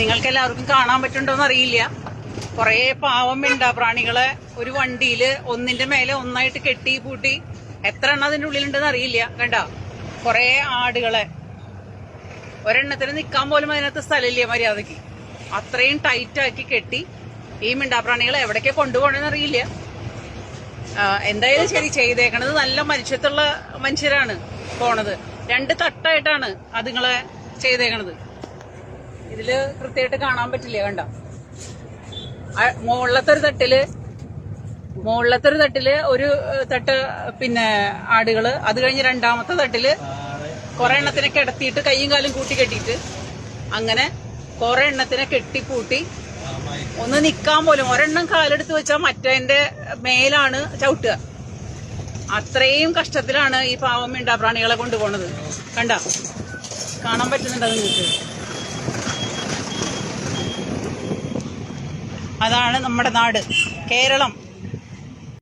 നിങ്ങൾക്ക് എല്ലാവർക്കും കാണാൻ പറ്റുന്നുണ്ടോന്ന് അറിയില്ല. കുറെ പാവം മിണ്ടാപ്രാണികളെ ഒരു വണ്ടിയില് ഒന്നിന്റെ മേലെ ഒന്നായിട്ട് കെട്ടി പൂട്ടി, എത്ര എണ്ണം അതിന്റെ ഉള്ളിലുണ്ടെന്ന് അറിയില്ല. കണ്ട, കുറെ ആടുകളെ ഒരെണ്ണത്തിന് നിക്കാൻ പോലും അതിനകത്ത് സ്ഥലമില്ല മര്യാദക്ക്. അത്രയും ടൈറ്റാക്കി കെട്ടി ഈ മിണ്ടാപ്രാണികളെ എവിടേക്ക് കൊണ്ടുപോകണമെന്ന് അറിയില്ല. എന്തായാലും ശരി, ചെയ്തേക്കണത് നല്ല മനുഷ്യത്തുള്ള മനുഷ്യരാണ് പോണത്. 2 തട്ടായിട്ടാണ് അതുങ്ങളെ ചെയ്തേക്കണത്. ഇതില് കൃത്യമായിട്ട് കാണാൻ പറ്റില്ല. കണ്ട, മുകളിലത്തെ ഒരു തട്ടില് ഒരു തട്ട് പിന്നെ ആടുകള്, അത് കഴിഞ്ഞ് 2ാമത്തെ തട്ടില് കുറെ എണ്ണത്തിനെ കിടത്തിയിട്ട് കൈയും കാലും കൂട്ടി കെട്ടിയിട്ട് അങ്ങനെ കുറെ എണ്ണത്തിനെ കെട്ടിപ്പൂട്ടി ഒന്ന് നിക്കാൻ പോലും, ഒരെണ്ണം കാലെടുത്ത് വെച്ചാൽ മറ്റേന്റെ മേലാണ് ചവിട്ടുക. അത്രയും കഷ്ടത്തിലാണ് ഈ പാവം മിണ്ടാപ്രാണികളെ കൊണ്ടുപോണത്. കണ്ട, കാണാൻ പറ്റുന്നുണ്ടോ നിങ്ങൾക്ക്? അതാണ് നമ്മുടെ നാട്, കേരളം.